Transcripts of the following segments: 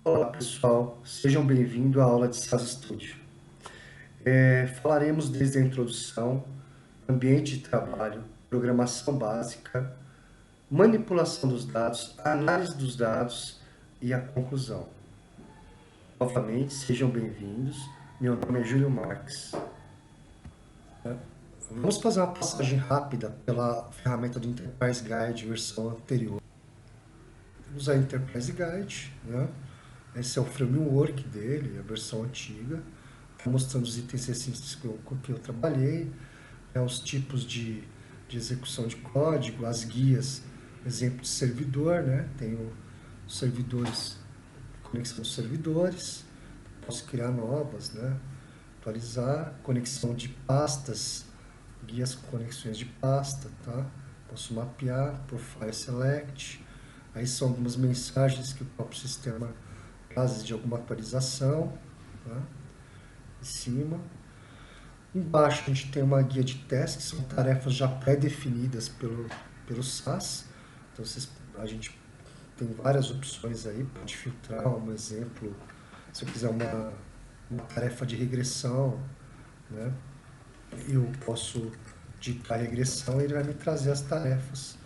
Olá pessoal, sejam bem-vindos à aula de SAS Studio. Falaremos desde a introdução, ambiente de trabalho, programação básica, manipulação dos dados, análise dos dados e a conclusão. Novamente, sejam bem-vindos. Meu nome é Júlio Marques. Vamos fazer uma passagem rápida pela ferramenta do Enterprise Guide versão anterior. Temos a Enterprise Guide, né? Esse é o framework dele, a versão antiga. Está mostrando os itens essenciais com que eu trabalhei, os tipos de execução de código, as guias, exemplo de servidor, né? Tenho servidores, conexão dos servidores, posso criar novas, né? Atualizar, conexão de pastas, guias com conexões de pasta, tá? Posso mapear, profile select, aí são algumas mensagens que o próprio sistema traz de alguma atualização, tá? Em cima. Embaixo a gente tem uma guia de testes, que são tarefas já pré-definidas pelo SAS. Então a gente tem várias opções aí, pode filtrar um exemplo, se eu quiser uma tarefa de regressão, né? Eu posso digitar regressão e ele vai me trazer as tarefas.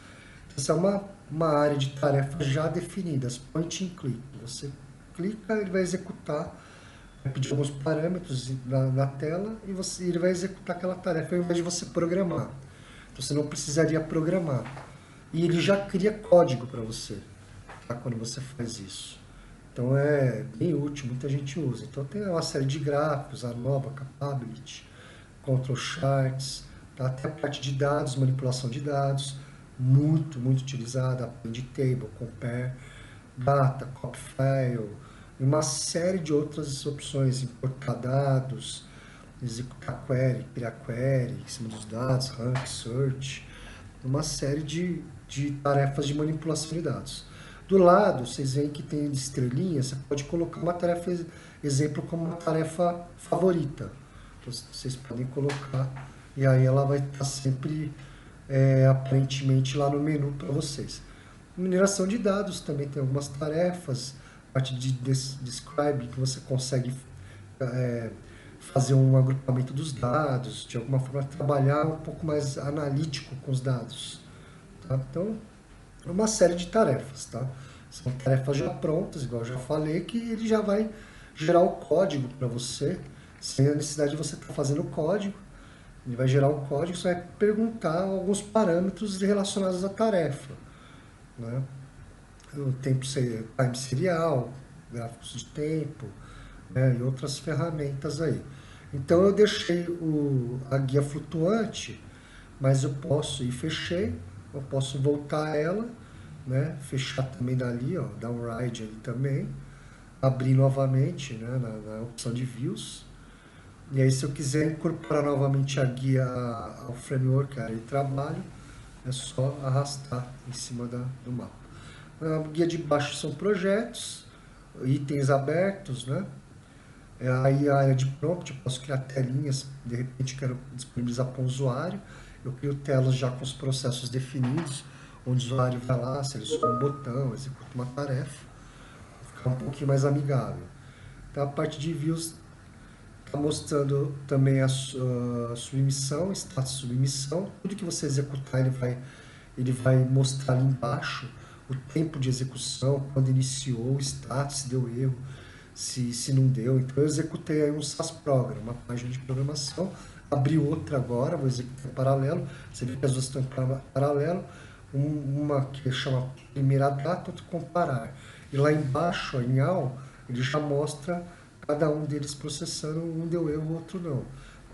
Então, essa é uma área de tarefas já definidas, point and click. Você clica, ele vai executar, vai pedir alguns parâmetros na tela e ele vai executar aquela tarefa ao invés de você programar. Então você não precisaria programar. E ele já cria código para você, tá? Quando você faz isso. Então é bem útil, muita gente usa. Então tem uma série de gráficos, a nova capability, control charts, tá? Até a parte de dados, manipulação de dados, muito utilizada, append table, compare, data, copy file, e uma série de outras opções, importar dados, executar query, criar query em cima dos dados, rank, search, uma série de tarefas de manipulação de dados. Do lado, vocês veem que tem estrelinha, você pode colocar uma tarefa, exemplo, como uma tarefa favorita. Então, vocês podem colocar, e aí ela vai estar sempre, aparentemente, lá no menu para vocês. Mineração de dados também tem algumas tarefas, parte de describe, que você consegue fazer um agrupamento dos dados, de alguma forma trabalhar um pouco mais analítico com os dados. Tá? Então, é uma série de tarefas. Tá? São tarefas já prontas, igual eu já falei, que ele já vai gerar o código para você, sem a necessidade de você estar fazendo o código. Ele vai gerar um código, você vai perguntar alguns parâmetros relacionados à tarefa. Né? O tempo time serial, gráficos de tempo, né? E outras ferramentas aí. Então eu deixei a guia flutuante, mas eu posso, e fechei, eu posso voltar a ela, né? Fechar também dali, ó, dar um ride ali também, abrir novamente, né? na opção de views. E aí se eu quiser incorporar novamente a guia ao framework, a área de trabalho, é só arrastar em cima do mapa. A guia de baixo são projetos, itens abertos, né? Aí a área de prompt, eu posso criar telinhas, de repente quero disponibilizar para o usuário, eu crio telas já com os processos definidos, onde o usuário vai lá, seleciona um botão, executa uma tarefa, ficar um pouquinho mais amigável. Então a parte de views está mostrando também a submissão, status de submissão, tudo que você executar ele vai mostrar ali embaixo o tempo de execução, quando iniciou, o status, se deu erro, se não deu. Então eu executei aí um SAS Program, uma página de programação, abri outra agora, vou executar em paralelo, você vê que as duas estão em paralelo, uma que chama primeira data, outra comparar. E lá embaixo, em AL, ele já mostra cada um deles processando, um deu erro, o outro não.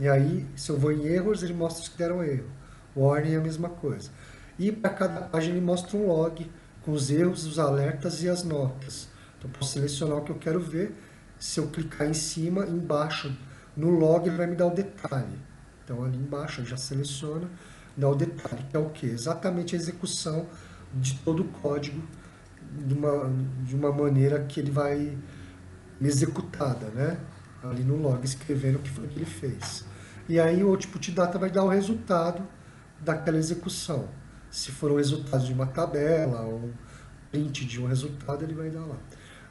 E aí, se eu vou em erros, ele mostra os que deram erro. O warning é a mesma coisa. E para cada página ele mostra um log com os erros, os alertas e as notas. Então eu posso selecionar o que eu quero ver. Se eu clicar em cima, embaixo, no log, ele vai me dar o detalhe. Então ali embaixo, eu já seleciono, dá o detalhe, que é o quê? Exatamente a execução de todo o código de uma maneira que ele vai executada, né? Ali no log, escrevendo o que foi que ele fez. E aí o output data vai dar o resultado daquela execução. Se for o resultado de uma tabela ou um print de um resultado, ele vai dar lá.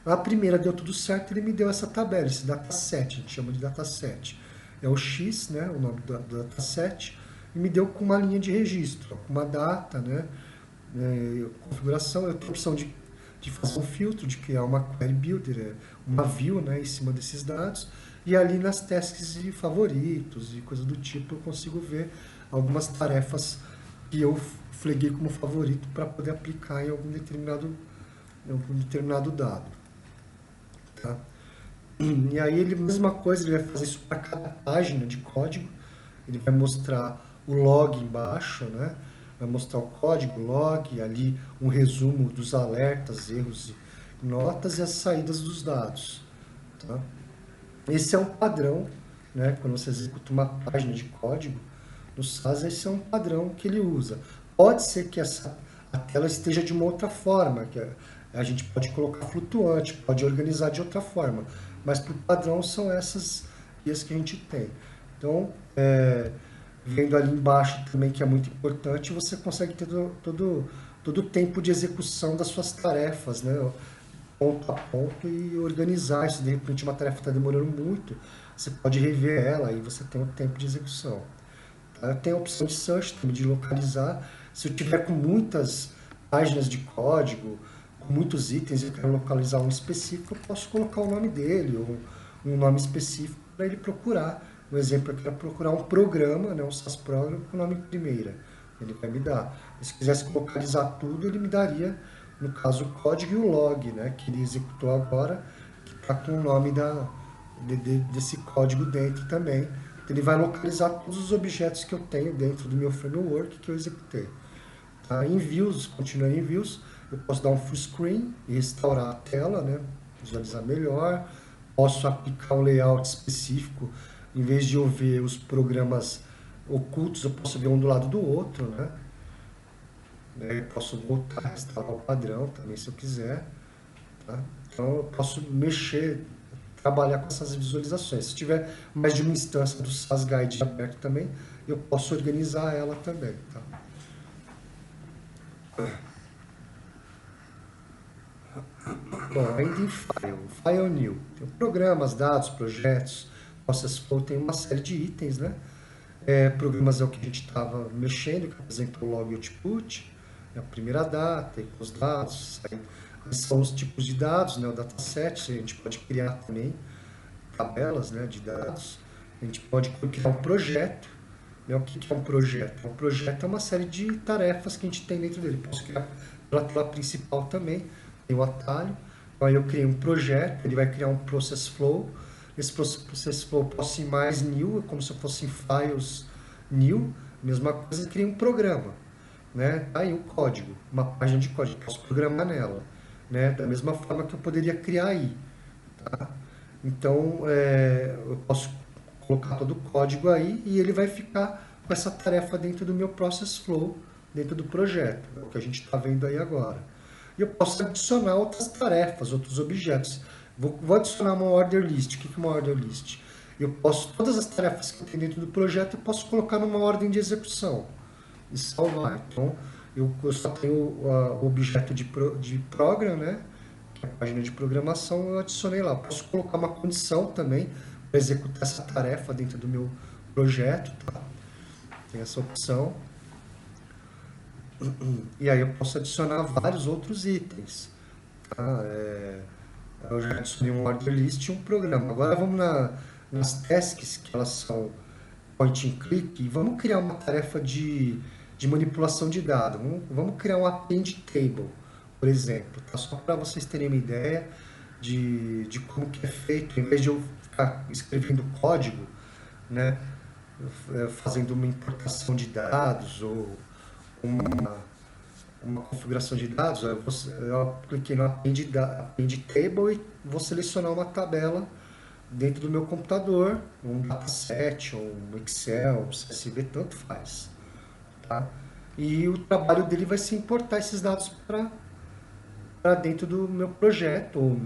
A primeira deu tudo certo, ele me deu essa tabela, esse dataset, a gente chama de dataset. É o X, né, o nome do dataset, e me deu com uma linha de registro, com uma data, né, configuração. Eu tenho a opção de fazer um filtro, de criar uma query builder, uma view, né, em cima desses dados, e ali nas tasks de favoritos e coisas do tipo eu consigo ver algumas tarefas que eu flaguei como favorito para poder aplicar em algum determinado dado. Tá? E aí ele, mesma coisa, ele vai fazer isso para cada página de código. Ele vai mostrar o log embaixo, né? Vai mostrar o código, log, ali um resumo dos alertas, erros e notas e as saídas dos dados. Tá? Esse é um padrão, né? Quando você executa uma página de código, no SAS esse é um padrão que ele usa. Pode ser que a tela esteja de uma outra forma, que a gente pode colocar flutuante, pode organizar de outra forma, mas por padrão são essas guias que a gente tem. Então, vendo ali embaixo também que é muito importante, você consegue ter todo o tempo de execução das suas tarefas, né? Ponto a ponto e organizar. Se de repente uma tarefa está demorando muito, você pode rever ela e você tem o tempo de execução. Tá? Tem a opção de search também, de localizar. Se eu tiver com muitas páginas de código, com muitos itens e eu quero localizar um específico, eu posso colocar o nome dele ou um nome específico para ele procurar. Um exemplo, eu quero procurar um programa, né, um SAS Program com o nome primeira. Ele vai me dar. Se quisesse localizar tudo, ele me daria, no caso, o código e o log, né, que ele executou agora, que está com o nome desse código dentro também. Então, ele vai localizar todos os objetos que eu tenho dentro do meu framework que eu executei. Tá? Em views, continuando em views, eu posso dar um full screen e restaurar a tela, né, visualizar melhor. Posso aplicar um layout específico. Em vez de eu ver os programas ocultos, eu posso ver um do lado do outro, né? Eu posso voltar a restaurar o padrão também, se eu quiser. Tá? Então, eu posso mexer, trabalhar com essas visualizações. Se tiver mais de uma instância do SAS Guide aberto também, eu posso organizar ela também. Tá? Bom, ainda em File New. Tem programas, dados, projetos, Process Flow tem uma série de itens, né? Programas é o que a gente estava mexendo, que apresenta o log e output, a primeira data, com os dados, aí são os tipos de dados, né? O dataset, a gente pode criar também tabelas, né, de dados, a gente pode criar um projeto, né? O que é um projeto? Um projeto é uma série de tarefas que a gente tem dentro dele. Posso criar pela tela principal também, tem o atalho. Aí eu criei um projeto, ele vai criar um process flow. Esse process flow eu posso ir mais new, como se fosse files new, mesma coisa, eu criei um programa, né? Aí o código, uma página de código, posso programar nela, né? Da mesma forma que eu poderia criar aí, tá? Então, eu posso colocar todo o código aí e ele vai ficar com essa tarefa dentro do meu process flow, dentro do projeto, é o que a gente está vendo aí agora. E eu posso adicionar outras tarefas, outros objetos. Vou adicionar uma order list. O que é uma order list? Eu posso, todas as tarefas que eu tenho dentro do projeto, eu posso colocar numa ordem de execução e salvar. Então, eu só tenho o objeto de program, né? Que é a página de programação, eu adicionei lá. Posso colocar uma condição também para executar essa tarefa dentro do meu projeto, tá? Tem essa opção. E aí eu posso adicionar vários outros itens. Tá? Eu já adicionei um order list e um programa. Agora vamos nas tasks, que elas são point and click, e vamos criar uma tarefa de manipulação de dados. Vamos criar um append table, por exemplo. Tá? Só para vocês terem uma ideia de como que é feito. Em vez de eu ficar escrevendo código, né, fazendo uma importação de dados ou uma configuração de dados, eu cliquei no append table e vou selecionar uma tabela dentro do meu computador, um dataset, um Excel, um CSV, tanto faz. Tá? E o trabalho dele vai ser importar esses dados para dentro do meu projeto,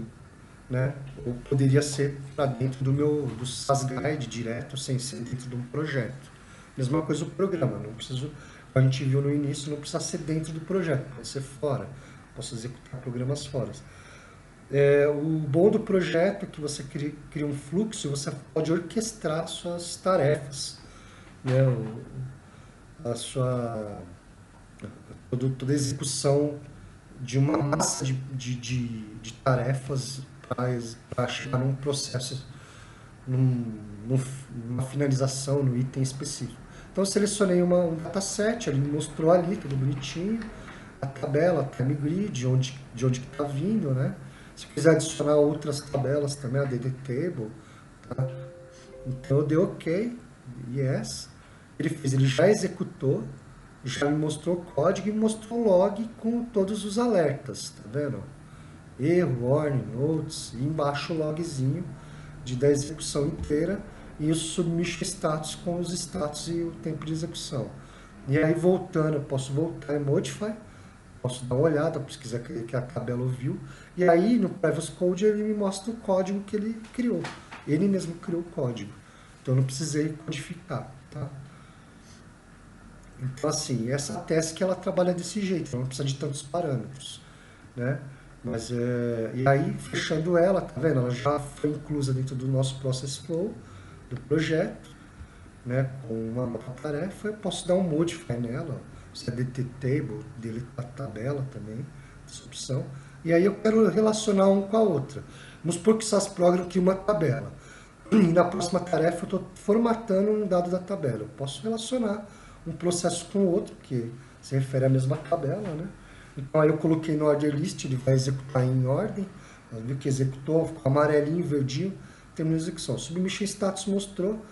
né? Ou poderia ser para dentro do SAS Guide direto, sem ser dentro de um projeto. Mesma coisa o programa, não preciso, a gente viu no início, não precisa ser dentro do projeto, pode ser fora. Posso executar programas fora. O bom do projeto é que você cria um fluxo e você pode orquestrar suas tarefas, né? A sua toda a execução de uma massa de tarefas para chegar num processo, numa finalização, no item específico. Então eu selecionei um dataset, ele me mostrou ali, tudo bonitinho, a tabela, a time grid, de onde que está vindo, né? Se eu quiser adicionar outras tabelas também, a DD Table, tá? Então eu dei OK, yes. Ele já executou, já me mostrou o código e me mostrou o log com todos os alertas, tá vendo? Erro, warning, notes, e embaixo o logzinho da execução inteira e o submission status com os status e o tempo de execução. E aí voltando, eu posso voltar em Modify, posso dar uma olhada, se quiser que a tabela ouviu, e aí no Previous Code ele me mostra o código que ele criou. Ele mesmo criou o código. Então eu não precisei codificar, tá? Então assim, essa task ela trabalha desse jeito, ela não precisa de tantos parâmetros, né? Mas e aí, fechando ela, tá vendo? Ela já foi inclusa dentro do nosso process flow do projeto, né? Com uma nova tarefa, eu posso dar um modify nela, se é DT table, deletar a tabela também, essa opção. E aí eu quero relacionar um com a outra. Vamos supor que o SAS Program cria uma tabela. E na próxima tarefa eu estou formatando um dado da tabela. Eu posso relacionar um processo com o outro, porque se refere à mesma tabela, né? Então aí eu coloquei no order list, ele vai executar em ordem, viu que executou, ficou amarelinho, verdinho, terminou a execução. Submission status mostrou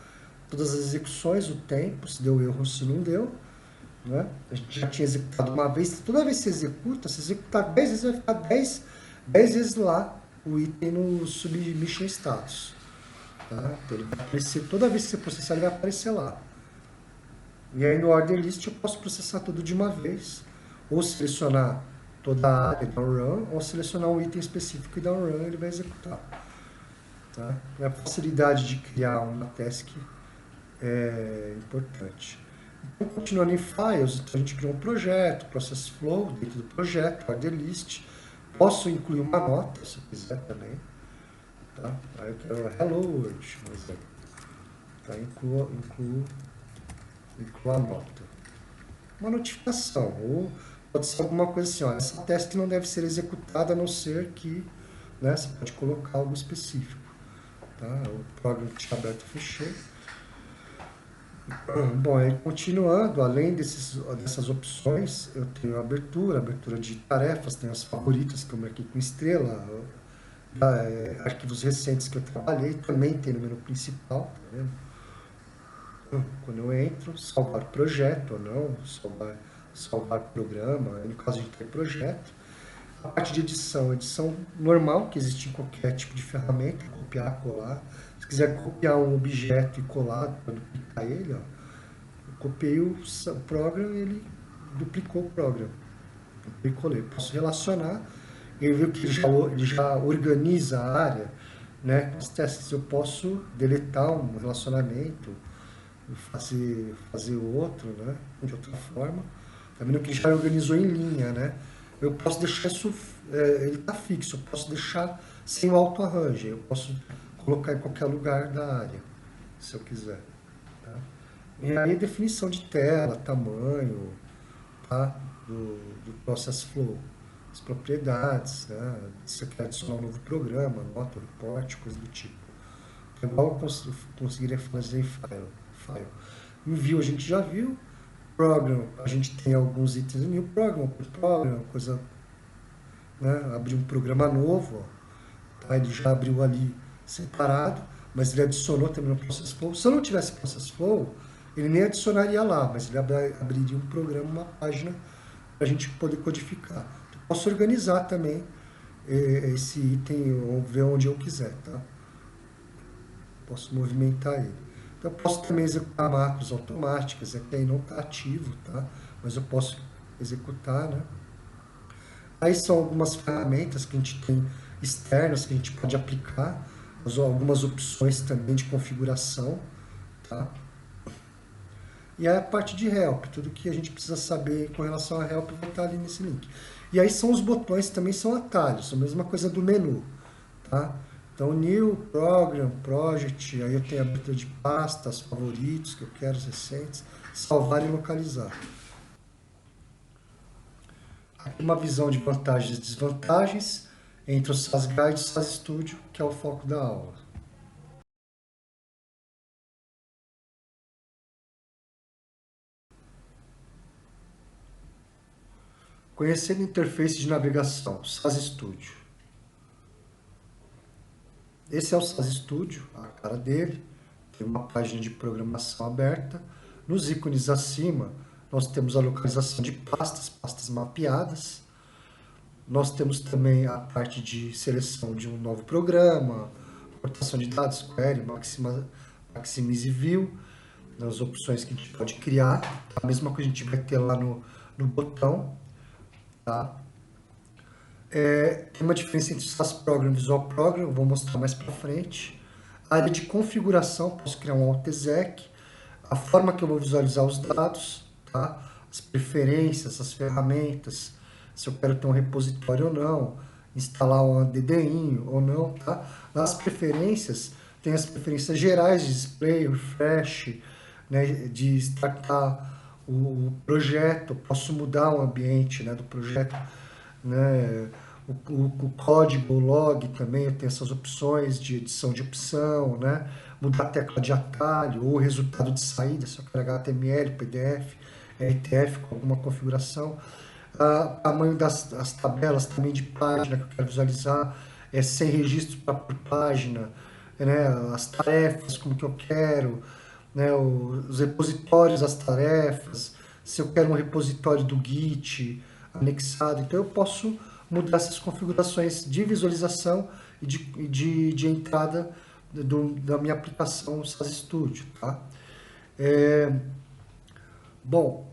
todas as execuções, o tempo, se deu erro ou se não deu, né? A gente já tinha executado uma vez, toda vez que você executa, se executar 10 vezes vai ficar 10 vezes lá o item no submission status. Tá? Então ele vai aparecer, toda vez que você processar ele vai aparecer lá. E aí no order list eu posso processar tudo de uma vez, ou selecionar toda a área da run, ou selecionar um item específico e dar um run ele vai executar. Tá? A facilidade de criar uma task é importante. Então, continuando em files, então a gente criou um projeto, process flow dentro do projeto, order list. Posso incluir uma nota, se quiser também. Tá? Aí eu quero hello world, por exemplo. Tá? Incluo a nota. Uma notificação, ou pode ser alguma coisa assim, ó, essa task não deve ser executada a não ser que, né, você pode colocar algo específico. Tá? O programa que está aberto eu fechei. Bom, aí continuando, além dessas opções, eu tenho a abertura de tarefas, tenho as favoritas que eu marquei com estrela, arquivos recentes que eu trabalhei, também tem no menu principal, tá vendo? Quando eu entro, salvar projeto ou não, salvar programa, no caso a gente tem projeto. A parte de edição normal, que existe em qualquer tipo de ferramenta, copiar, colar. Se quiser copiar um objeto e colar para duplicar ele, ó, eu copiei o programa e ele duplicou o programa. Eu colei. Posso relacionar, ele viu que ele já organiza a área, né? Os testes eu posso deletar um relacionamento, fazer outro, né? De outra forma. Tá vendo que ele já organizou em linha, né? Eu posso deixar isso, ele está fixo, eu posso deixar sem o auto-arrange, eu posso colocar em qualquer lugar da área, se eu quiser. Tá? E aí definição de tela, tamanho, tá? do process flow, as propriedades, né? Se você quer adicionar um novo programa, nota, report, coisa do tipo. Então, igual eu conseguiria fazer em file. Envio a gente já viu. Program, a gente tem alguns itens new program, coisa, né? Abrir um programa novo, ó, tá? Ele já abriu ali separado, mas ele adicionou também no Process Flow. Se eu não tivesse Process Flow, ele nem adicionaria lá, mas ele abriria um programa, uma página para a gente poder codificar. Eu posso organizar também esse item, ou ver onde eu quiser, tá? Posso movimentar ele. Então, eu posso também executar macros automáticas, até aí não está ativo, tá? Mas eu posso executar, né? Aí são algumas ferramentas que a gente tem externas que a gente pode aplicar, algumas opções também de configuração, tá? E aí a parte de help, tudo que a gente precisa saber com relação a help vai estar ali nesse link. E aí são os botões, também são atalhos, a mesma coisa do menu, tá? Então, New, Program, Project, aí eu tenho a abertura de pastas, favoritos que eu quero, os recentes, salvar e localizar. Aqui uma visão de vantagens e desvantagens entre o SAS Guide e o SAS Studio, que é o foco da aula. Conhecendo a interface de navegação, SAS Studio. Esse é o SAS Studio, a cara dele. Tem uma página de programação aberta. Nos ícones acima, nós temos a localização de pastas, pastas mapeadas. Nós temos também a parte de seleção de um novo programa, importação de dados, query, maximize view, nas opções que a gente pode criar. A mesma coisa a gente vai ter lá no botão. Tá? Tem uma diferença entre o SAS Program e o Visual Program, eu vou mostrar mais para frente. A área de configuração, posso criar um AutoExec, a forma que eu vou visualizar os dados, tá? As preferências, as ferramentas, se eu quero ter um repositório ou não, instalar um DDIM ou não, tá? Nas preferências, tem as preferências gerais de display, refresh, né, de startar o projeto, posso mudar o ambiente, né, do projeto, né, o código, o log também, eu tenho essas opções de edição de opção, né? Mudar a tecla de atalho ou resultado de saída, se eu quero HTML, PDF, RTF com alguma configuração. Tamanho das tabelas também de página que eu quero visualizar, sem registro por página, né? As tarefas, como que eu quero, né? Os repositórios das tarefas, se eu quero um repositório do Git anexado, então eu posso mudar essas configurações de visualização e de entrada da minha aplicação SAS Studio, tá? Bom,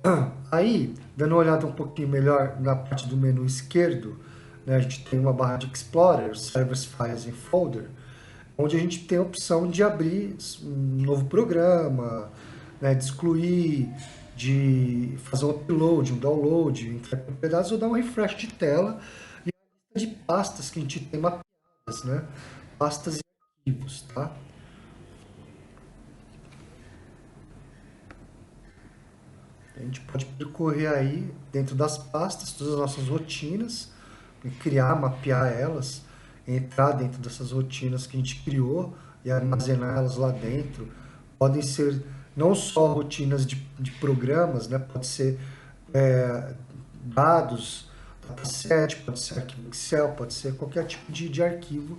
aí, dando uma olhada um pouquinho melhor na parte do menu esquerdo, né, a gente tem uma barra de Explorer, Servers, Files e Folder, onde a gente tem a opção de abrir um novo programa, né, de excluir, de fazer um upload, um download, entrar em propriedades ou dar um refresh de tela e a lista de pastas que a gente tem mapeadas, né, pastas e arquivos, tá? A gente pode percorrer aí dentro das pastas todas as nossas rotinas, criar, mapear elas, entrar dentro dessas rotinas que a gente criou e armazenar elas lá dentro. Podem ser não só rotinas de programas, né? Pode ser dados, dataset, pode ser arquivo Excel, pode ser qualquer tipo de arquivo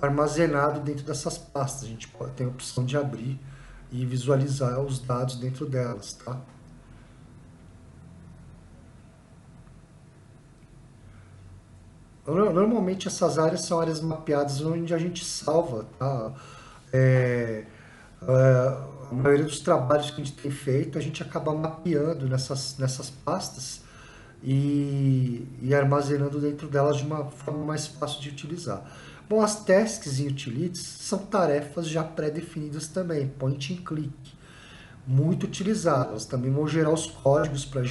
armazenado dentro dessas pastas. A gente tem a opção de abrir e visualizar os dados dentro delas, tá? Normalmente essas áreas são áreas mapeadas onde a gente salva, tá? É, a maioria dos trabalhos que a gente tem feito, a gente acaba mapeando nessas pastas e armazenando dentro delas de uma forma mais fácil de utilizar. Bom, as tasks e utilities são tarefas já pré-definidas também, point and click, muito utilizadas. Também vão gerar os códigos para a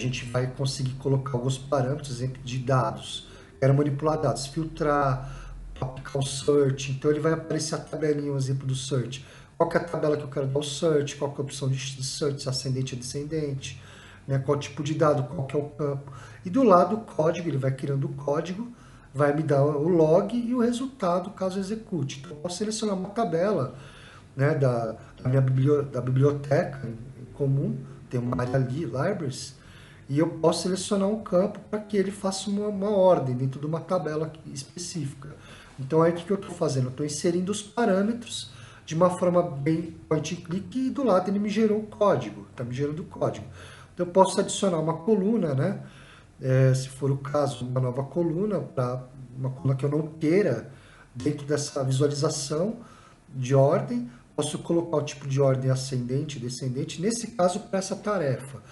gente vai conseguir colocar alguns parâmetros, exemplo de dados. Quero manipular dados, filtrar, aplicar o search. Então ele vai aparecer a tabelinha, um exemplo do search. Qual que é a tabela que eu quero dar o search, qual que é a opção de search, se ascendente ou descendente, né? Qual tipo de dado, qual que é o campo. E do lado o código, ele vai criando o código, vai me dar o log e o resultado caso execute. Então eu posso selecionar uma tabela, né, da biblioteca em comum, tem uma área ali, libraries, e eu posso selecionar um campo para que ele faça uma ordem dentro de uma tabela específica. Então aí o que eu estou fazendo? Eu estou inserindo os parâmetros de uma forma bem point and click e do lado ele me gerou o código, está me gerando o código. Então eu posso adicionar uma coluna, né? Se for o caso, uma nova coluna, para uma coluna que eu não queira dentro dessa visualização de ordem, posso colocar o tipo de ordem ascendente, descendente, nesse caso para essa tarefa.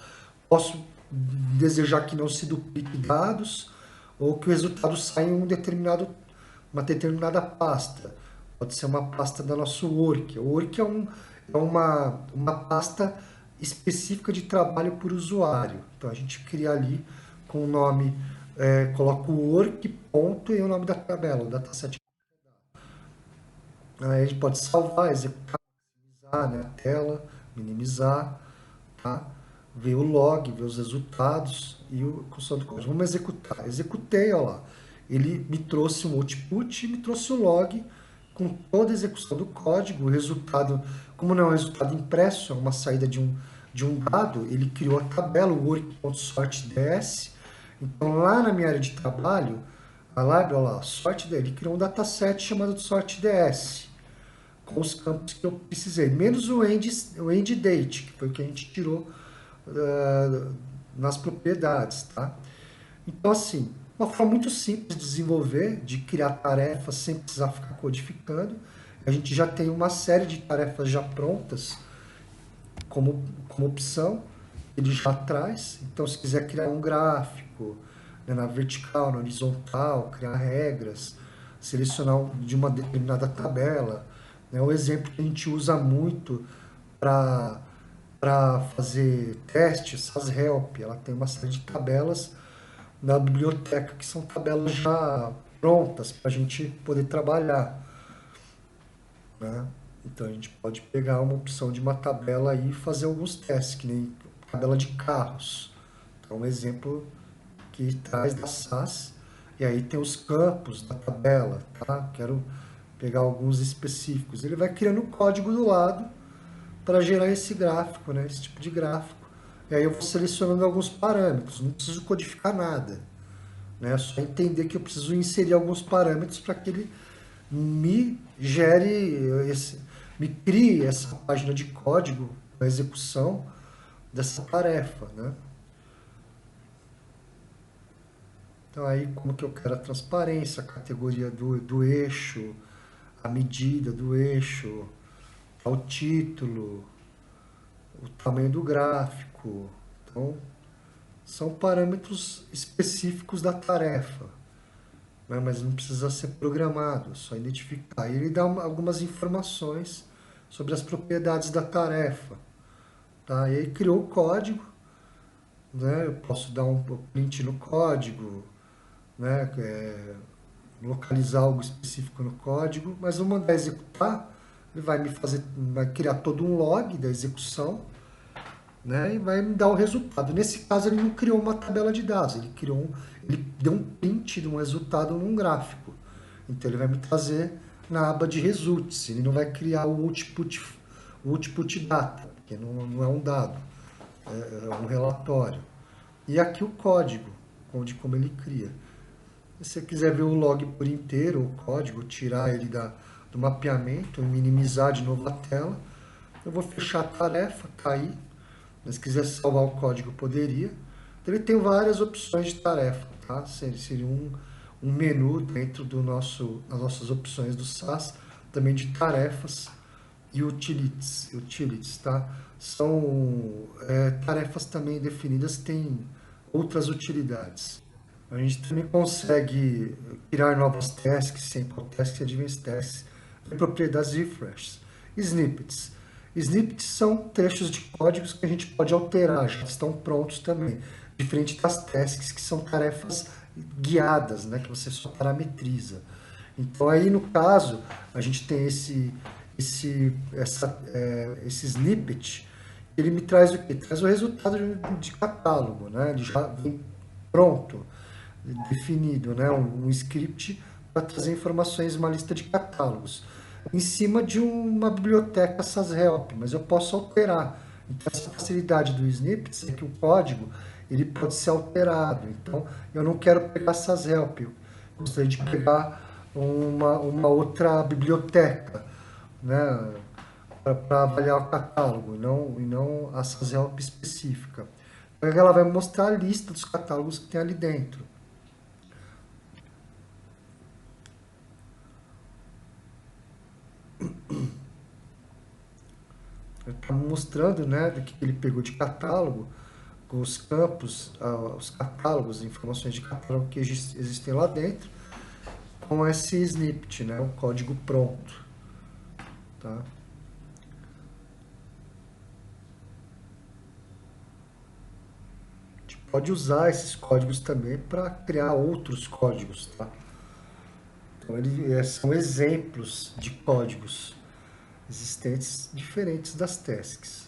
Posso desejar que não se duplique dados ou que o resultado saia em uma determinada pasta. Pode ser uma pasta da nosso work. O work é uma pasta específica de trabalho por usuário. Então a gente cria ali com o nome, coloco o work, ponto, e o nome da tabela, o dataset. Aí a gente pode salvar, executar, minimizar, né, a tela, minimizar, tá? Ver o log, ver os resultados e o construção do código. Vamos executar. Executei, olha lá. Ele me trouxe um output e me trouxe um log com toda a execução do código. O resultado, como não é um resultado impresso, é uma saída de um dado, ele criou a tabela, o work.sortDS. Então, lá na minha área de trabalho, a library, olha lá, sortDS, ele criou um dataset chamado de sortDS, com os campos que eu precisei, menos o end date, que foi o que a gente tirou nas propriedades, tá? Então, assim, uma forma muito simples de desenvolver, de criar tarefas sem precisar ficar codificando. A gente já tem uma série de tarefas já prontas como opção, ele já traz. Então, se quiser criar um gráfico, né, na vertical, na horizontal, criar regras, selecionar de uma determinada tabela, né, o exemplo que a gente usa muito para fazer testes, as help, ela tem uma série de tabelas na biblioteca que são tabelas já prontas para a gente poder trabalhar, né? Então a gente pode pegar uma opção de uma tabela aí e fazer alguns testes, que nem tabela de carros. Então, um exemplo que traz da SAS, e aí tem os campos da tabela, tá? Quero pegar alguns específicos. Ele vai criando o código do lado para gerar esse gráfico, né? Esse tipo de gráfico. E aí eu vou selecionando alguns parâmetros, não preciso codificar nada, né? É só entender que eu preciso inserir alguns parâmetros para que ele me gere, me crie essa página de código para execução dessa tarefa, né? Então aí como que eu quero a transparência, a categoria do eixo, a medida do eixo, o título, o tamanho do gráfico. Então, são parâmetros específicos da tarefa, né? Mas não precisa ser programado, é só identificar. E ele dá algumas informações sobre as propriedades da tarefa, tá? E aí criou o código, né? Eu posso dar um print no código, né? Localizar algo específico no código, mas vou mandar executar, ele vai criar todo um log da execução, né, e vai me dar o resultado. Nesse caso, ele não criou uma tabela de dados, ele deu um print de um resultado num gráfico. Então, ele vai me trazer na aba de results, ele não vai criar o output data, porque não é um dado, é um relatório. E aqui o código, de como ele cria. Se você quiser ver o log por inteiro, o código, tirar ele do mapeamento, minimizar de novo a tela, eu vou fechar a tarefa, tá aí. Mas se quiser salvar o código, poderia. Então, ele tem várias opções de tarefa, tá? Seria um menu dentro das nossas opções do SAS, também de tarefas e utilities, tá? São tarefas também definidas, têm outras utilidades. A gente também consegue criar novas tasks, sample tasks e advanced tasks, propriedades refresh. Snippets. Snippets são trechos de códigos que a gente pode alterar, já estão prontos também. Diferente das tasks, que são tarefas guiadas, né, que você só parametriza. Então aí no caso, a gente tem esse snippet, ele me traz o quê? Traz o resultado de catálogo, né? Ele já vem pronto, definido, né? Um script para trazer informações, uma lista de catálogos, em cima de uma biblioteca SASHelp, mas eu posso alterar. Então, essa facilidade do snippets é que o código ele pode ser alterado. Então, eu não quero pegar SASHelp, eu gostaria de pegar uma outra biblioteca, né? Para avaliar o catálogo e não a SASHelp específica. Então, ela vai mostrar a lista dos catálogos que tem ali dentro. Está mostrando, né, do que ele pegou de catálogo, com os campos, os catálogos, informações de catálogo que existem lá dentro, com esse snippet, né, o código pronto, tá? A gente pode usar esses códigos também para criar outros códigos, tá? Então, são exemplos de códigos existentes diferentes das tasks.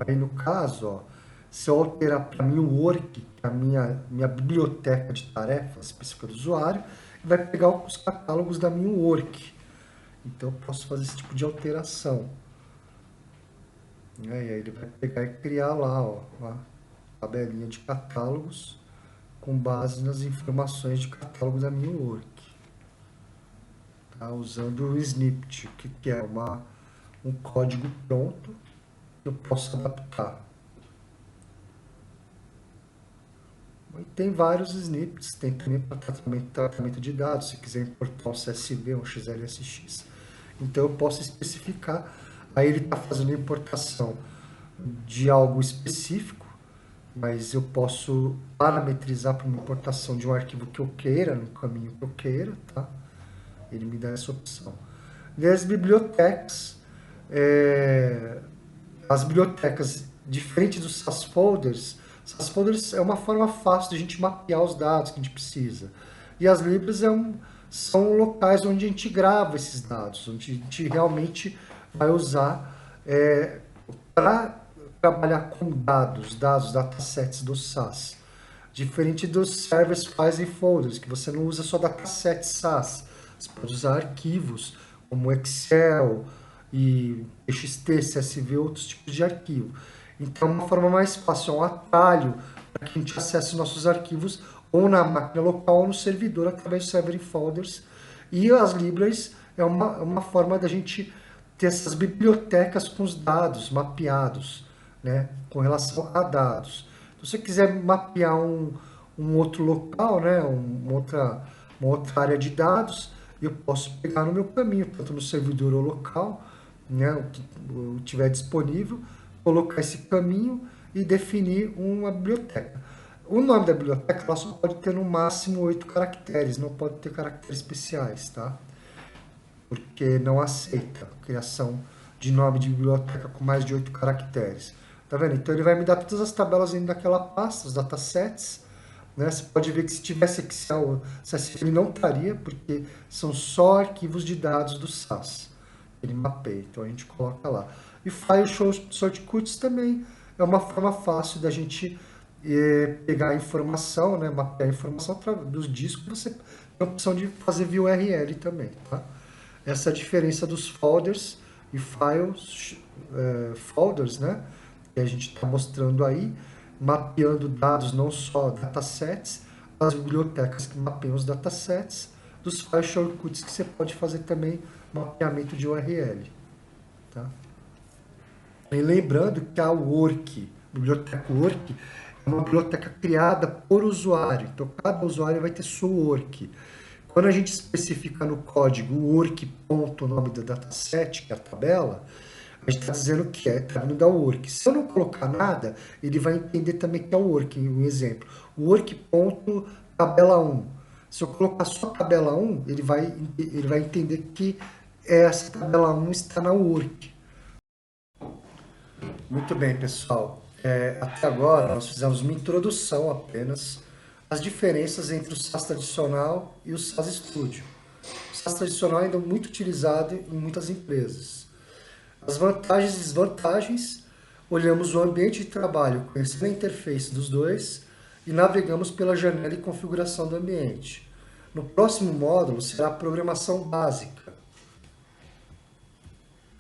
Aí, no caso, ó, se eu alterar para mim o work, que é a minha biblioteca de tarefas específica do usuário, vai pegar os catálogos da minha work. Então, eu posso fazer esse tipo de alteração. E aí ele vai pegar e criar lá, ó, uma tabelinha de catálogos com base nas informações de catálogo da minha work. Tá? Usando o snippet, que é um código pronto que eu posso adaptar. E tem vários snippets, tem também para tratamento de dados, se quiser importar um CSV, um XLSX. Então eu posso especificar, aí ele está fazendo a importação de algo específico, mas eu posso parametrizar para uma importação de um arquivo que eu queira, no caminho que eu queira, tá? Ele me dá essa opção. E as bibliotecas, diferente dos SAS folders é uma forma fácil de a gente mapear os dados que a gente precisa. E as libras são locais onde a gente grava esses dados, onde a gente realmente vai usar para trabalhar com dados, datasets do SAS. Diferente dos servers, files e folders, que você não usa só datasets SAS. Você pode usar arquivos como Excel e TXT, CSV, outros tipos de arquivo. Então, uma forma mais fácil, é um atalho para que a gente acesse nossos arquivos ou na máquina local ou no servidor através do server e folders. E as libraries é uma forma da gente ter essas bibliotecas com os dados mapeados, né, com relação a dados. Então, se você quiser mapear um outro local, né, uma outra área de dados, eu posso pegar no meu caminho, tanto no servidor ou local, né, o que eu tiver disponível, colocar esse caminho e definir uma biblioteca. O nome da biblioteca ela só pode ter no máximo 8 caracteres, não pode ter caracteres especiais, tá? Porque não aceita a criação de nome de biblioteca com mais de 8 caracteres. Tá vendo? Então ele vai me dar todas as tabelas dentro daquela pasta, os datasets. Né? Você pode ver que se tivesse Excel, ele não estaria, porque são só arquivos de dados do SAS. Ele mapeia, então a gente coloca lá. E File Shortcuts também é uma forma fácil da gente pegar a informação, né? Mapear a informação através dos discos. Você tem a opção de fazer via URL também, tá? Essa é a diferença dos folders e files, folders, né? Que a gente está mostrando aí, mapeando dados, não só datasets, as bibliotecas que mapeiam os datasets, dos file shortcuts que você pode fazer também mapeamento de URL. Tá? E lembrando que a Work, biblioteca Work, é uma biblioteca criada por usuário. Então, cada usuário vai ter sua Work. Quando a gente especifica no código work ponto, o nome do dataset, que é a tabela, a gente está dizendo que está vindo da work. Se eu não colocar nada, ele vai entender também que é o work. Um exemplo, work ponto tabela 1. Se eu colocar só tabela 1, ele vai entender que essa tabela 1 está na work. Muito bem, pessoal. Até agora nós fizemos uma introdução apenas às diferenças entre o SAS tradicional e o SAS Studio. O SAS tradicional ainda é muito utilizado em muitas empresas. As vantagens e desvantagens, olhamos o ambiente de trabalho, conhecendo a interface dos dois e navegamos pela janela e configuração do ambiente. No próximo módulo será a programação básica,